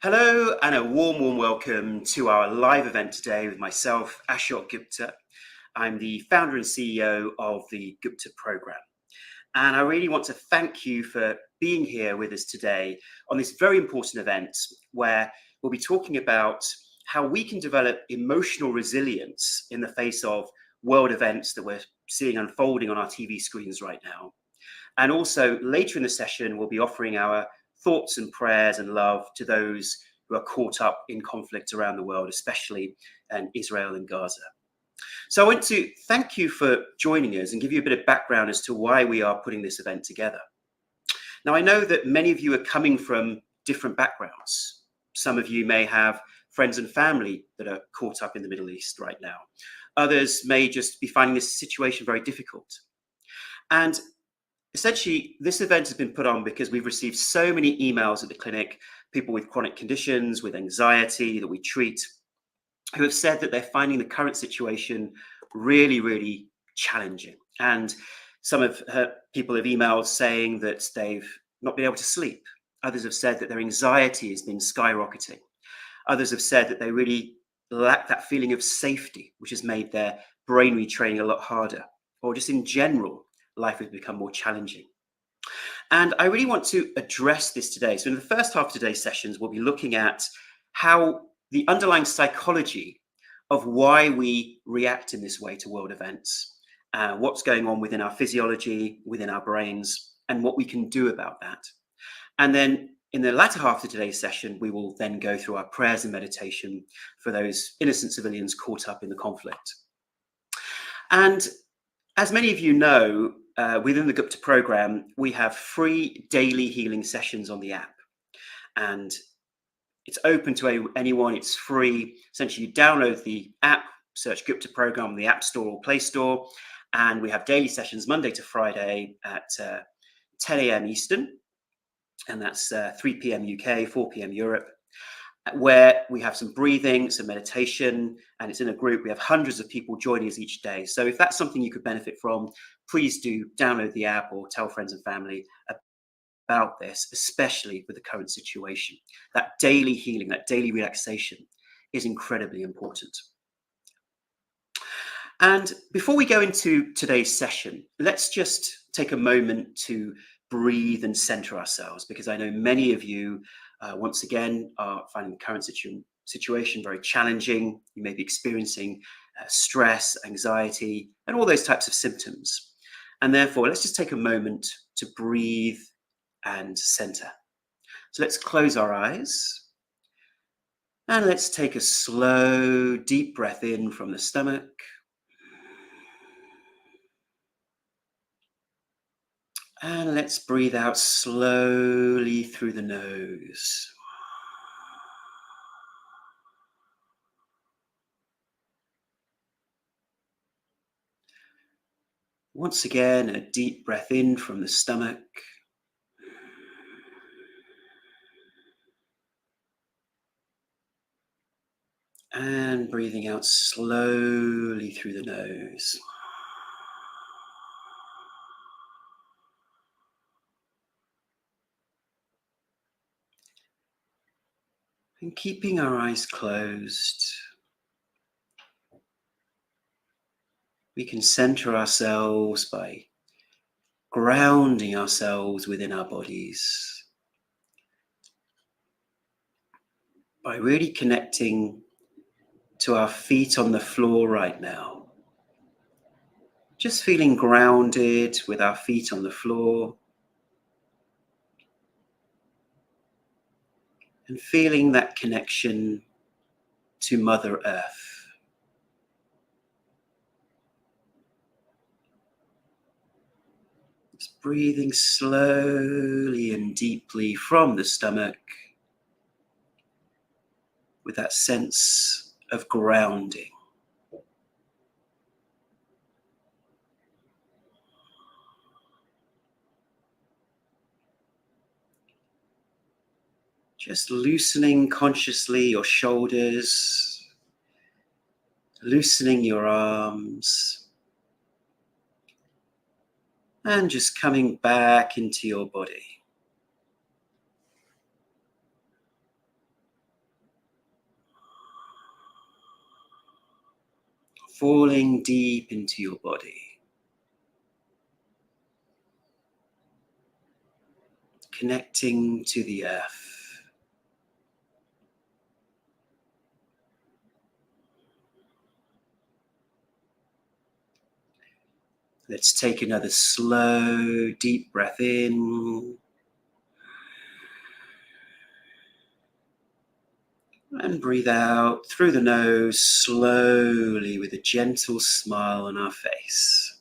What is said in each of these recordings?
Hello and a warm welcome to our live event today with myself, Ashok Gupta. I'm the founder and CEO of the Gupta program. And I really want to thank you for being here with us today on this very important event where we'll be talking about how we can develop emotional resilience in the face of world events that we're seeing unfolding on our TV screens right now. And also later in the session, we'll be offering our thoughts and prayers and love to those who are caught up in conflict around the world, especially in Israel and Gaza. So I want to thank you for joining us and give you a bit of background as to why we are putting this event together. Now, I know that many of you are coming from different backgrounds. Some of you may have friends and family that are caught up in the Middle East right now. Others may just be finding this situation very difficult. And essentially, this event has been put on because we've received so many emails at the clinic, people with chronic conditions, with anxiety that we treat, who have said that they're finding the current situation really challenging. And some of people have emailed saying that they've not been able to sleep. Others have said that their anxiety has been skyrocketing. Others have said that they really lack that feeling of safety, which has made their brain retraining a lot harder, or just in general, life has become more challenging. And I really want to address this today. So in the first half of today's sessions, we'll be looking at how the underlying psychology of why we react in this way to world events, what's going on within our physiology, within our brains, and what we can do about that. And then in the latter half of today's session, we will then go through our prayers and meditation for those innocent civilians caught up in the conflict. And as many of you know, within the Gupta program, we have free daily healing sessions on the app. And it's open to anyone, it's free. Essentially, you download the app, search Gupta program on the App Store or Play Store, and we have daily sessions Monday to Friday at 10 a.m. Eastern, and that's 3 p.m. UK, 4 p.m. Europe, where we have some breathing, some meditation, and it's in a group. We have hundreds of people joining us each day. So if that's something you could benefit from, please do download the app or tell friends and family about this, especially with the current situation. That daily healing, that daily relaxation is incredibly important. And before we go into today's session, let's just take a moment to breathe and center ourselves, because I know many of you once again, are finding the current situation very challenging. You may be experiencing stress, anxiety, and all those types of symptoms. And therefore, let's just take a moment to breathe and center. So let's close our eyes. And let's take a slow, deep breath in from the stomach. And let's breathe out slowly through the nose. Once again, a deep breath in from the stomach. And breathing out slowly through the nose. And keeping our eyes closed, we can center ourselves by grounding ourselves within our bodies, by really connecting to our feet on the floor right now. Just feeling grounded with our feet on the floor and feeling that connection to Mother Earth. Just breathing slowly and deeply from the stomach with that sense of grounding. Just loosening consciously your shoulders, loosening your arms, and just coming back into your body. falling deep into your body, connecting to the earth. Let's take another slow, deep breath in. And breathe out through the nose slowly with a gentle smile on our face.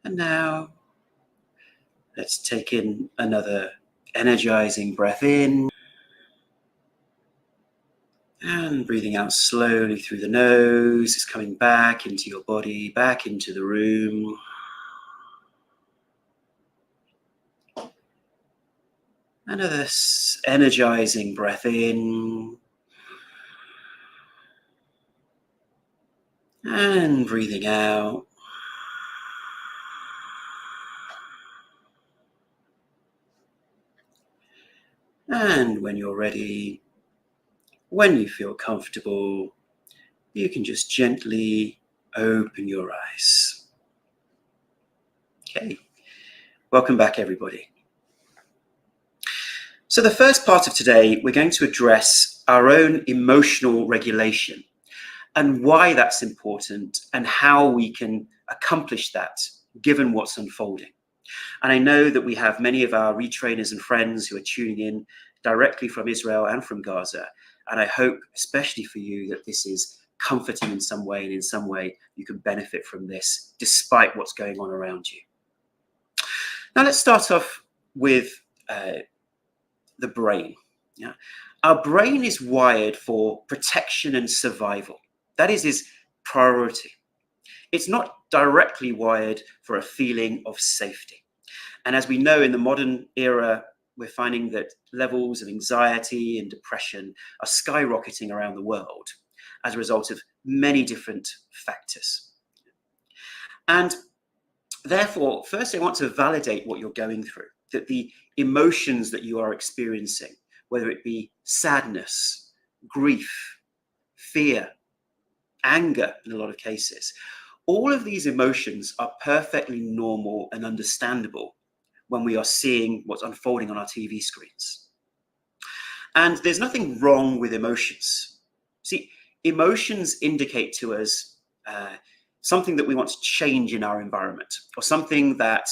And now, let's take in another energizing breath in. And breathing out slowly through the nose, is coming back into your body, back into the room. Another energizing breath in. And breathing out. And when you're ready, when you feel comfortable, you can just gently open your eyes. Okay, welcome back everybody. So the first part of today, we're going to address our own emotional regulation and why that's important and how we can accomplish that given what's unfolding. And I know that we have many of our retrainers and friends who are tuning in directly from Israel and from Gaza. And I hope, especially for you, that this is comforting in some way, and in some way you can benefit from this despite what's going on around you. Now let's start off with the brain. Yeah? Our brain is wired for protection and survival. That is its priority. It's not directly wired for a feeling of safety. And as we know, in the modern era, we're finding that levels of anxiety and depression are skyrocketing around the world as a result of many different factors. And therefore, first, I want to validate what you're going through, that the emotions that you are experiencing, whether it be sadness, grief, fear, anger in a lot of cases, all of these emotions are perfectly normal and understandable when we are seeing what's unfolding on our TV screens. And there's nothing wrong with emotions. See, emotions indicate to us something that we want to change in our environment, or something that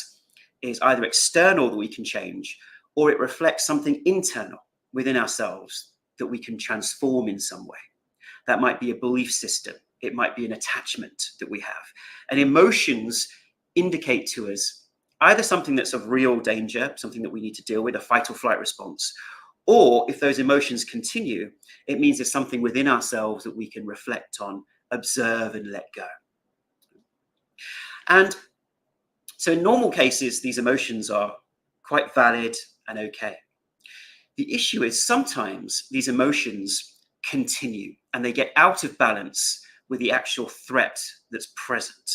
is either external that we can change, or it reflects something internal within ourselves that we can transform in some way. That might be a belief system. It might be an attachment that we have. And emotions indicate to us either something that's of real danger, something that we need to deal with, a fight or flight response, or if those emotions continue, it means there's something within ourselves that we can reflect on, observe, and let go. And so in normal cases, these emotions are quite valid and okay. The issue is sometimes these emotions continue and they get out of balance with the actual threat that's present.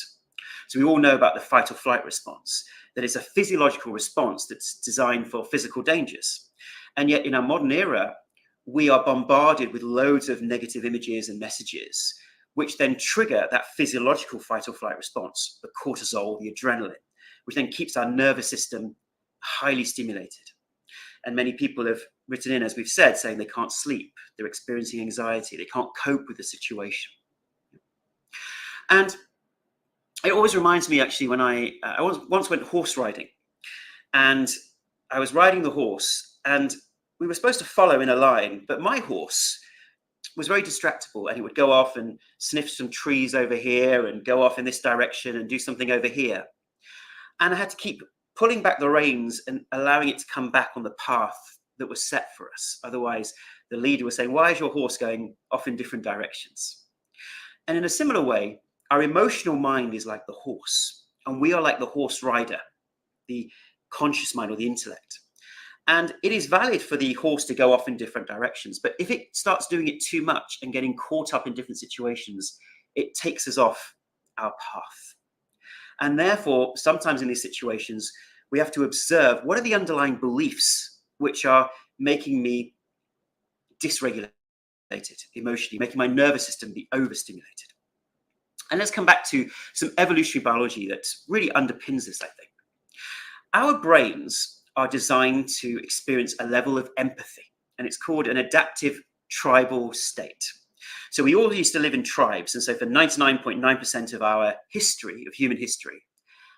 So we all know about the fight or flight response, that it's a physiological response that's designed for physical dangers. And yet in our modern era, we are bombarded with loads of negative images and messages, which then trigger that physiological fight or flight response, the cortisol, the adrenaline, which then keeps our nervous system highly stimulated. And many people have written in, as we've said, saying they can't sleep, they're experiencing anxiety, they can't cope with the situation. And it always reminds me, actually, when I once went horse riding, and I was riding the horse, and we were supposed to follow in a line, but my horse was very distractible, and it would go off and sniff some trees over here and go off in this direction and do something over here. And I had to keep pulling back the reins and allowing it to come back on the path that was set for us. Otherwise, the leader was saying, why is your horse going off in different directions? And in a similar way, our emotional mind is like the horse, and we are like the horse rider, the conscious mind or the intellect. And it is valid for the horse to go off in different directions. But if it starts doing it too much and getting caught up in different situations, it takes us off our path. And therefore, sometimes in these situations, we have to observe what are the underlying beliefs which are making me dysregulated emotionally, making my nervous system be overstimulated. And let's come back to some evolutionary biology that really underpins this, I think. Our brains are designed to experience a level of empathy, and it's called an adaptive tribal state. So we all used to live in tribes, and so for 99.9% of our history, of human history,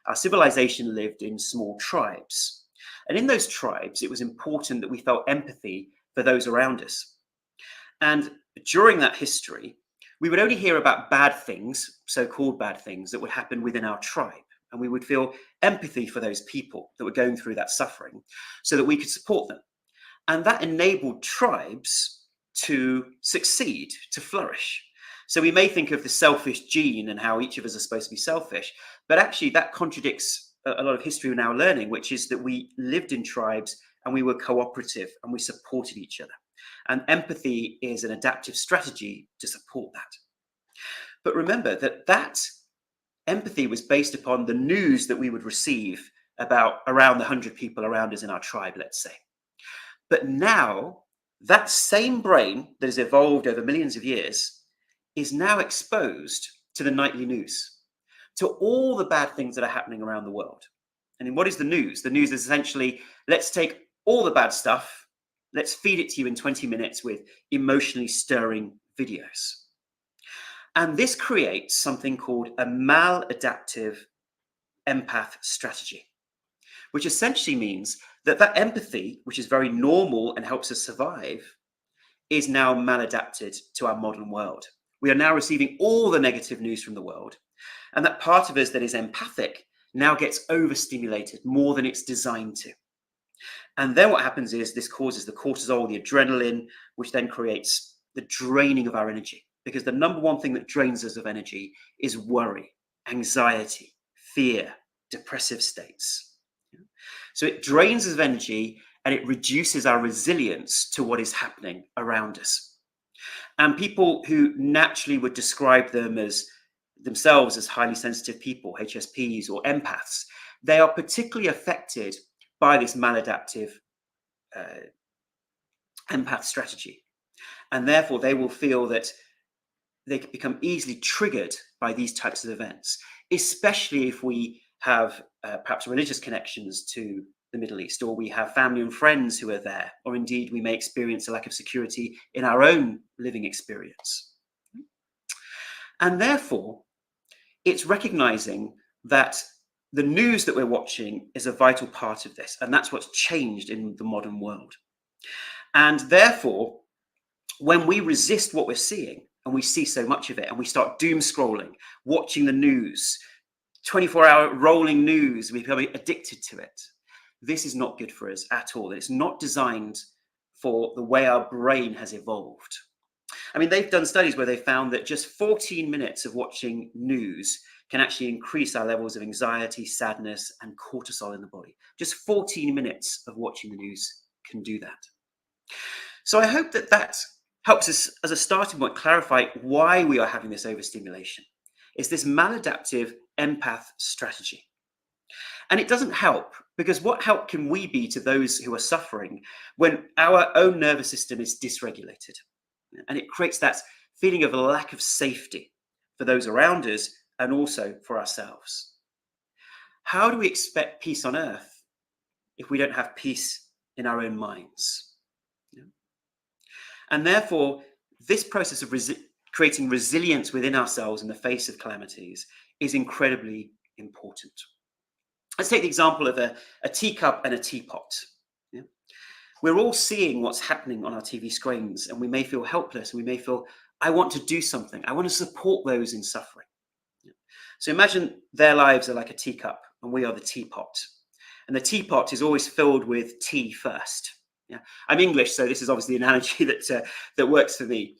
our civilization lived in small tribes. And in those tribes, it was important that we felt empathy for those around us. And during that history, we would only hear about bad things, so-called bad things, that would happen within our tribe. And we would feel empathy for those people that were going through that suffering so that we could support them. And that enabled tribes to succeed, to flourish. So we may think of the selfish gene and how each of us are supposed to be selfish, but actually that contradicts a lot of history we're now learning, which is that we lived in tribes and we were cooperative and we supported each other. And empathy is an adaptive strategy to support that. But remember that empathy was based upon the news that we would receive about around the 100 people around us in our tribe, let's say. But now that same brain that has evolved over millions of years is now exposed to the nightly news, to all the bad things that are happening around the world. And what is the news? The news is essentially, let's take all the bad stuff, let's feed it to you in 20 minutes with emotionally stirring videos. And this creates something called a maladaptive empath strategy, which essentially means that empathy, which is very normal and helps us survive, is now maladapted to our modern world. We are now receiving all the negative news from the world, and that part of us that is empathic now gets overstimulated more than it's designed to. And then what happens is this causes the cortisol, the adrenaline, which then creates the draining of our energy. Because the number one thing that drains us of energy is worry, anxiety, fear, depressive states. So it drains us of energy and it reduces our resilience to what is happening around us. And people who naturally would describe themselves as highly sensitive people, HSPs or empaths, they are particularly affected by this maladaptive empath strategy. And therefore, they will feel that they can become easily triggered by these types of events, especially if we have perhaps religious connections to the Middle East, or we have family and friends who are there, or indeed we may experience a lack of security in our own living experience. And therefore, it's recognizing that the news that we're watching is a vital part of this, and that's what's changed in the modern world. And therefore, when we resist what we're seeing, and we see so much of it, and we start doom scrolling, watching the news, 24-hour rolling news, we become addicted to it. This is not good for us at all. It's not designed for the way our brain has evolved. I mean, they've done studies where they found that just 14 minutes of watching news can actually increase our levels of anxiety, sadness, and cortisol in the body. Just 14 minutes of watching the news can do that. So I hope that helps us, as a starting point, clarify why we are having this overstimulation. It's this maladaptive empath strategy. And it doesn't help, because what help can we be to those who are suffering when our own nervous system is dysregulated? And it creates that feeling of a lack of safety for those around us and also for ourselves. How do we expect peace on earth if we don't have peace in our own minds? And therefore, this process of creating resilience within ourselves in the face of calamities is incredibly important. Let's take the example of a teacup and a teapot. Yeah? We're all seeing what's happening on our TV screens, and we may feel helpless, and we may feel, I want to do something. I want to support those in suffering. Yeah? So imagine their lives are like a teacup, and we are the teapot. And the teapot is always filled with tea first. Yeah, I'm English, so this is obviously the analogy that works for me.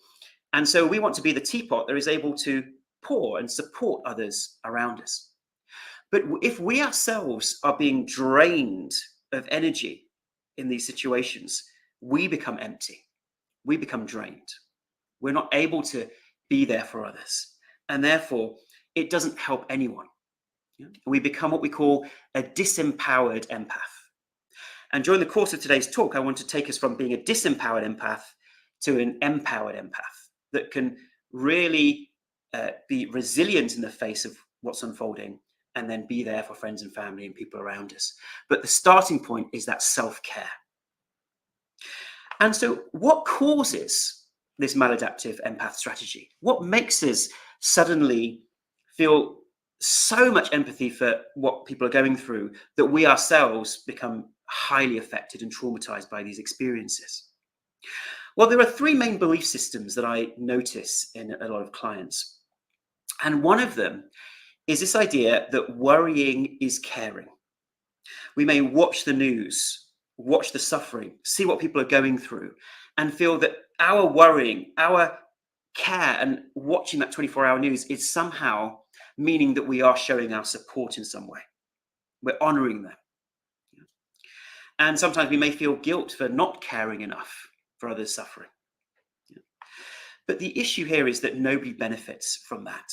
And so we want to be the teapot that is able to pour and support others around us. But if we ourselves are being drained of energy in these situations, we become empty. We become drained. We're not able to be there for others. and therefore it doesn't help anyone. Yeah? We become what we call a disempowered empath. And during the course of today's talk, I want to take us from being a disempowered empath to an empowered empath that can really be resilient in the face of what's unfolding and then be there for friends and family and people around us. But the starting point is that self-care. And so what causes this maladaptive empath strategy? What makes us suddenly feel so much empathy for what people are going through that we ourselves become highly affected and traumatized by these experiences? Well, there are three main belief systems that I notice in a lot of clients. And one of them is this idea that worrying is caring. We may watch the news, watch the suffering, see what people are going through, and feel that our worrying, our care, and watching that 24-hour news is somehow meaning that we are showing our support in some way. We're honoring them. And sometimes we may feel guilt for not caring enough for others' suffering. But the issue here is that nobody benefits from that.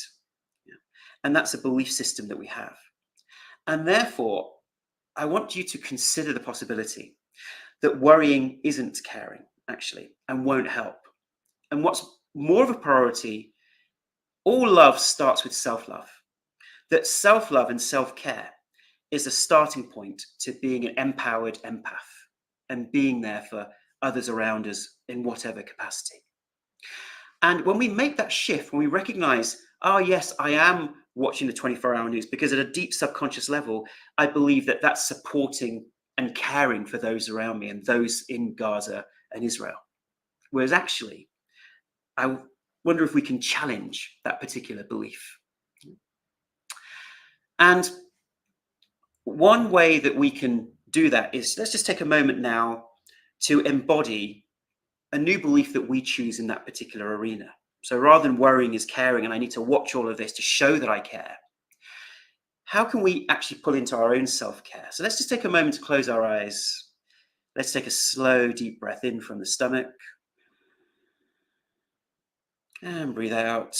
And that's a belief system that we have. And therefore, I want you to consider the possibility that worrying isn't caring, actually, and won't help. And what's more of a priority, all love starts with self-love. That self-love and self-care is a starting point to being an empowered empath and being there for others around us in whatever capacity. And when we make that shift, when we recognize, oh, yes, I am watching the 24-hour news, because at a deep subconscious level, I believe that that's supporting and caring for those around me and those in Gaza and Israel. Whereas actually, I wonder if we can challenge that particular belief. And one way that we can do that is, let's just take a moment now to embody a new belief that we choose in that particular arena. So rather than worrying is caring, and I need to watch all of this to show that I care, how can we actually pull into our own self-care? So let's just take a moment to close our eyes. Let's take a slow, deep breath in from the stomach. And breathe out.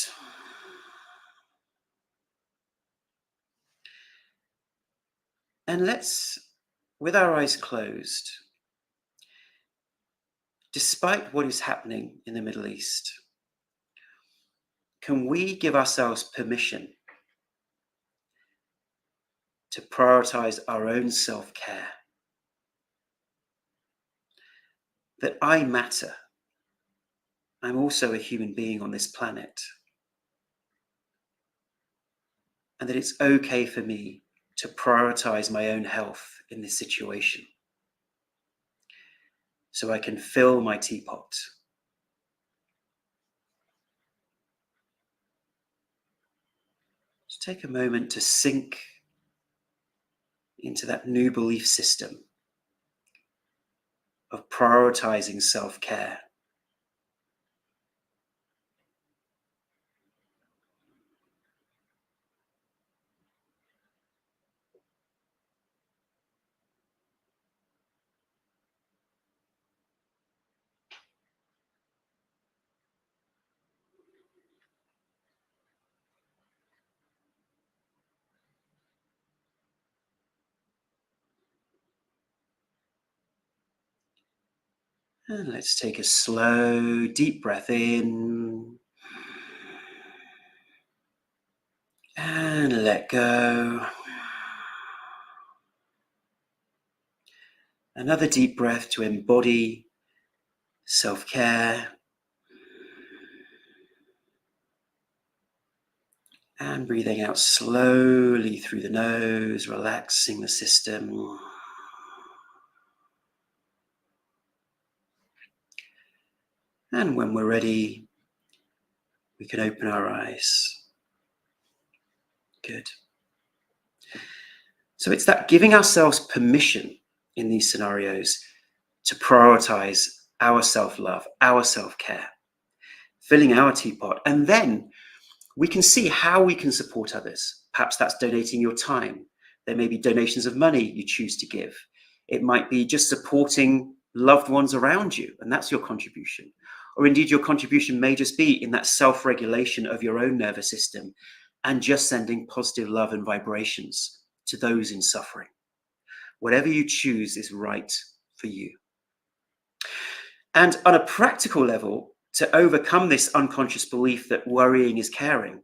And let's, with our eyes closed, despite what is happening in the Middle East, can we give ourselves permission to prioritize our own self-care? That I matter. I'm also a human being on this planet. And that it's okay for me to prioritize my own health in this situation, so I can fill my teapot. Just take a moment to sink into that new belief system of prioritizing self-care. And let's take a slow, deep breath in. And let go. Another deep breath to embody self-care. And breathing out slowly through the nose, relaxing the system. And when we're ready, we can open our eyes. Good. So it's that giving ourselves permission in these scenarios to prioritize our self-love, our self-care, filling our teapot, and then we can see how we can support others. Perhaps that's donating your time. There may be donations of money you choose to give. It might be just supporting loved ones around you, and that's your contribution. Or indeed, your contribution may just be in that self-regulation of your own nervous system and just sending positive love and vibrations to those in suffering. Whatever you choose is right for you. And on a practical level, to overcome this unconscious belief that worrying is caring,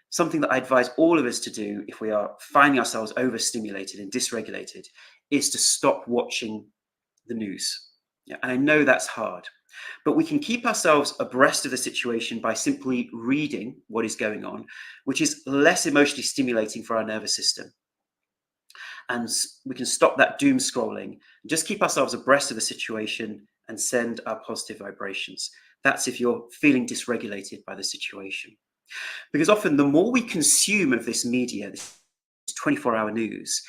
something that I advise all of us to do if we are finding ourselves overstimulated and dysregulated is to stop watching the news. Yeah, and I know that's hard, but we can keep ourselves abreast of the situation by simply reading what is going on, which is less emotionally stimulating for our nervous system. And we can stop that doom scrolling, just keep ourselves abreast of the situation and send our positive vibrations. That's if you're feeling dysregulated by the situation. Because often the more we consume of this media, this 24-hour news,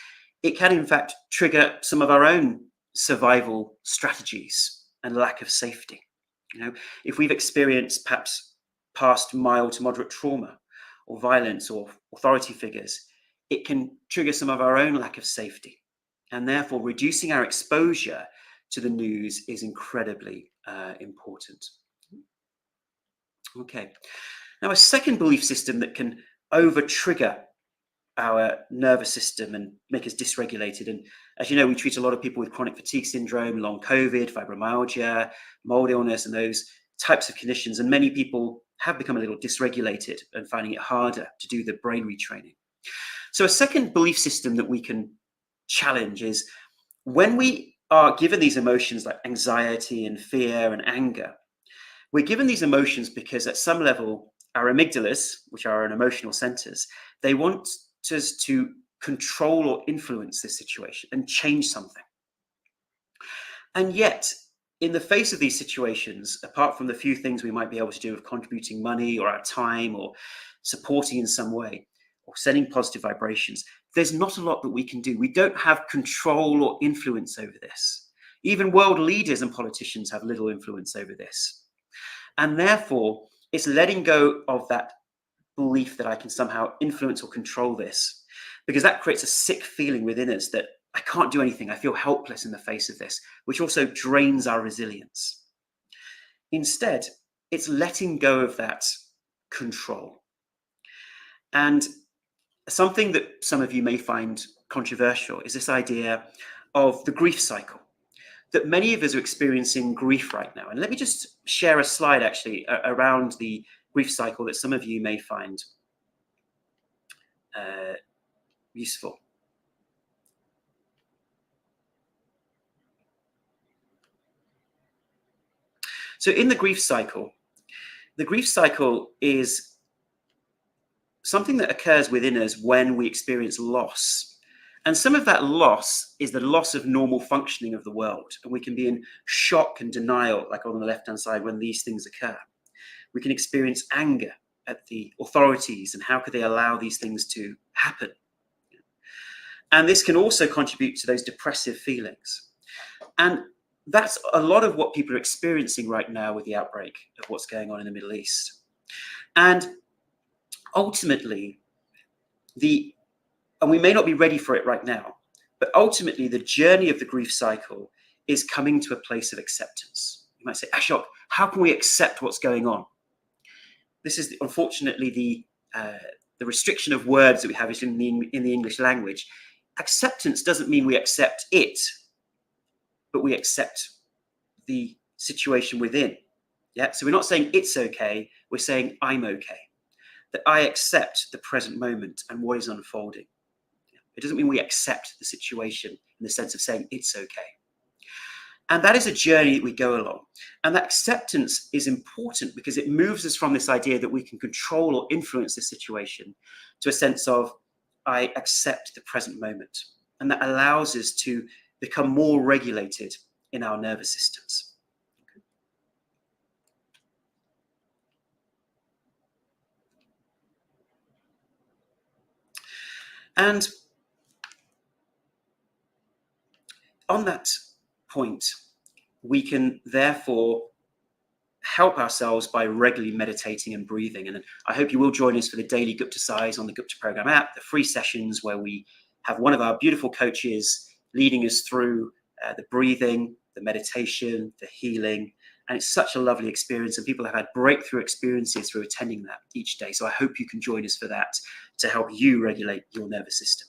it can in fact trigger some of our own survival strategies and lack of safety. If we've experienced perhaps past mild to moderate trauma or violence or authority figures, it can trigger some of our own lack of safety. And therefore, reducing our exposure to the news is incredibly important. Okay. Now, a second belief system that can over-trigger our nervous system and make us dysregulated. And as you know, we treat a lot of people with chronic fatigue syndrome, long COVID, fibromyalgia, mold illness, and those types of conditions. And many people have become a little dysregulated and finding it harder to do the brain retraining. So a second belief system that we can challenge is when we are given these emotions like anxiety and fear and anger, we're given these emotions because at some level, our amygdalas, which are our emotional centers, they want us to control or influence this situation and change something. And yet, in the face of these situations, apart from the few things we might be able to do of contributing money or our time or supporting in some way or sending positive vibrations, there's not a lot that we can do. We don't have control or influence over this. Even world leaders and politicians have little influence over this. And therefore, it's letting go of that belief that I can somehow influence or control this, because that creates a sick feeling within us that I can't do anything. I feel helpless in the face of this, which also drains our resilience. Instead, it's letting go of that control. And something that some of you may find controversial is this idea of the grief cycle, that many of us are experiencing grief right now. And let me just share a slide actually around the grief cycle that some of you may find useful. So in the grief cycle is something that occurs within us when we experience loss. And some of that loss is the loss of normal functioning of the world. And we can be in shock and denial, like on the left-hand side, when these things occur. We can experience anger at the authorities and how could they allow these things to happen. And this can also contribute to those depressive feelings. And that's a lot of what people are experiencing right now with the outbreak of what's going on in the Middle East. And ultimately, and we may not be ready for it right now, but ultimately the journey of the grief cycle is coming to a place of acceptance. You might say, Ashok, how can we accept what's going on? This is unfortunately the restriction of words that we have in the English language. Acceptance doesn't mean we accept it, but we accept the situation within. Yeah. So we're not saying it's okay. We're saying I'm okay. That I accept the present moment and what is unfolding. It doesn't mean we accept the situation in the sense of saying it's okay. And that is a journey that we go along. And that acceptance is important because it moves us from this idea that we can control or influence the situation to a sense of I accept the present moment. And that allows us to become more regulated in our nervous systems. And on that point, we can therefore help ourselves by regularly meditating and breathing. And I hope you will join us for the daily Gupta Size on the Gupta Program app, the free sessions where we have one of our beautiful coaches leading us through the breathing, the meditation, the healing, And it's such a lovely experience, and people have had breakthrough experiences through attending that each day. So I hope you can join us for that to help you regulate your nervous system.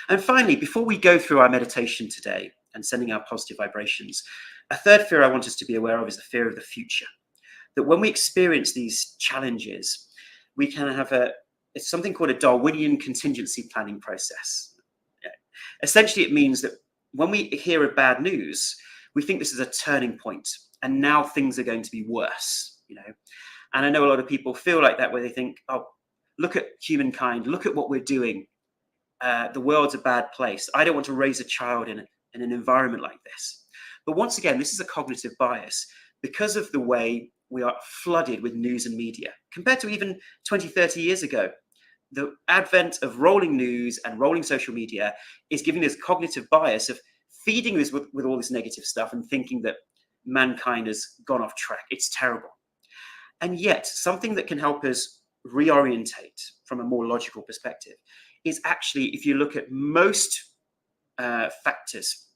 And finally, before we go through our meditation today and sending out positive vibrations, a third fear I want us to be aware of is the fear of the future. That when we experience these challenges, we can have it's something called a Darwinian contingency planning process. Yeah. Essentially, it means that when we hear of bad news, we think this is a turning point, and now things are going to be worse, And I know a lot of people feel like that, where they think, oh, look at humankind, look at what we're doing. The world's a bad place. I don't want to raise a child in an environment like this. But once again, this is a cognitive bias because of the way we are flooded with news and media compared to even 20, 30 years ago. The advent of rolling news and rolling social media is giving this cognitive bias of feeding us with all this negative stuff and thinking that mankind has gone off track. It's terrible. And yet, something that can help us reorientate from a more logical perspective is actually, if you look at most factors,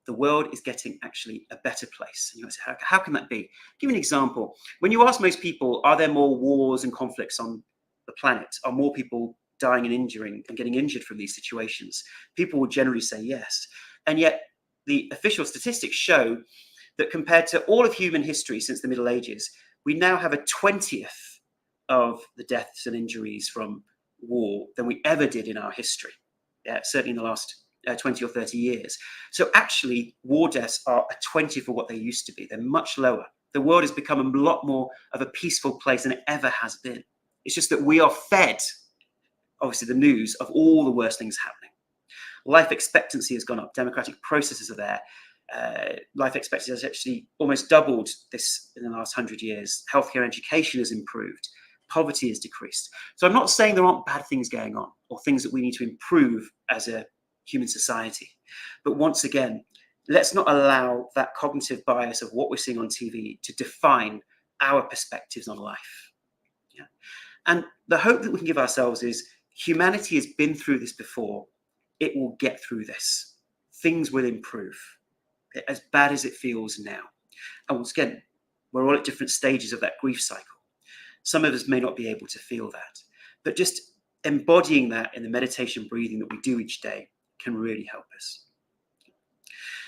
the world is getting actually a better place. And you might say, how can that be? Give me an example. When you ask most people, are there more wars and conflicts on the planet? Are more people dying and injuring and getting injured from these situations? People will generally say yes. And yet the official statistics show that compared to all of human history since the Middle Ages, we now have a 20th of the deaths and injuries from war than we ever did in our history. Yeah, certainly in the last 20 or 30 years. So actually, war deaths are a 20th of what they used to be. They're much lower. The world has become a lot more of a peaceful place than it ever has been. It's just that we are fed, obviously, the news of all the worst things happening. Life expectancy has gone up. Democratic processes are there. Life expectancy has actually almost doubled this in the last 100 years. Healthcare and education has improved. Poverty has decreased. So I'm not saying there aren't bad things going on or things that we need to improve as a human society. But once again, let's not allow that cognitive bias of what we're seeing on TV to define our perspectives on life. Yeah. And the hope that we can give ourselves is humanity has been through this before. It will get through this. Things will improve, as bad as it feels now. And once again, we're all at different stages of that grief cycle. Some of us may not be able to feel that, but just embodying that in the meditation breathing that we do each day can really help us.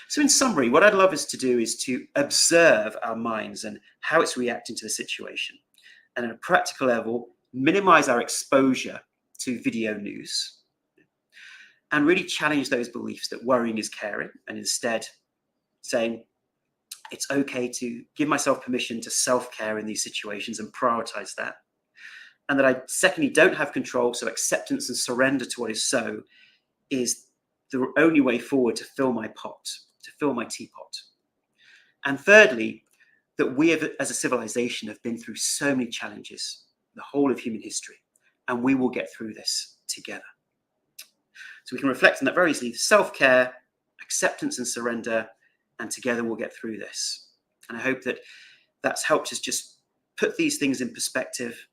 So in summary, what I'd love us to do is to observe our minds and how it's reacting to the situation. And at a practical level, minimize our exposure to video news and really challenge those beliefs that worrying is caring, and instead saying, it's okay to give myself permission to self-care in these situations and prioritize that. And that I, secondly, don't have control, so acceptance and surrender to what is so is the only way forward to fill my pot, to fill my teapot. And thirdly, that we as a civilization have been through so many challenges, the whole of human history, and we will get through this together. So we can reflect on that very easily: self-care, acceptance and surrender, and together we'll get through this. And I hope that that's helped us just put these things in perspective.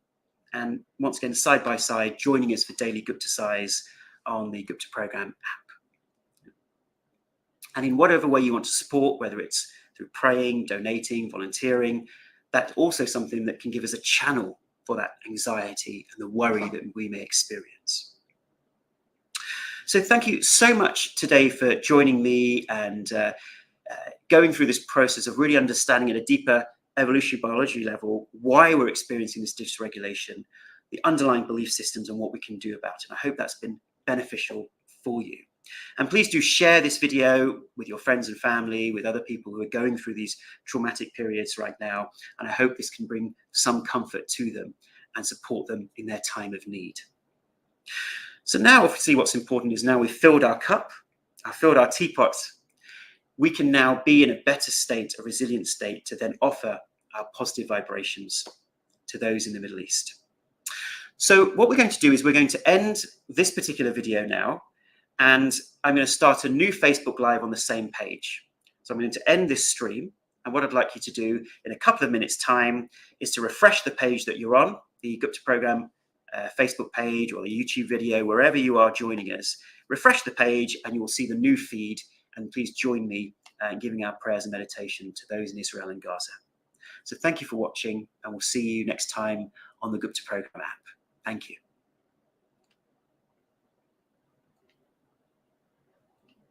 And once again, side by side, joining us for daily Gupta Size on the Gupta Program app. And in whatever way you want to support, whether it's through praying, donating, volunteering, that's also something that can give us a channel for that anxiety and the worry that we may experience. So thank you so much today for joining me and going through this process of really understanding at a deeper evolutionary biology level why we're experiencing this dysregulation, the underlying belief systems, and what we can do about it. And I hope that's been beneficial for you. And please do share this video with your friends and family, with other people who are going through these traumatic periods right now. And I hope this can bring some comfort to them and support them in their time of need. So now, obviously, what's important is now we've filled our cup, I've filled our teapot. We can now be in a better state, a resilient state, to then offer our positive vibrations to those in the Middle East. So what we're going to do is we're going to end this particular video now, and I'm going to start a new Facebook Live on the same page. So I'm going to end this stream, and what I'd like you to do in a couple of minutes' time is to refresh the page that you're on, the Gupta Program Facebook page or the YouTube video, wherever you are joining us. Refresh the page and you will see the new feed, and please join me and giving our prayers and meditation to those in Israel and Gaza. So thank you for watching, and we'll see you next time on the Gupta Program app. Thank you.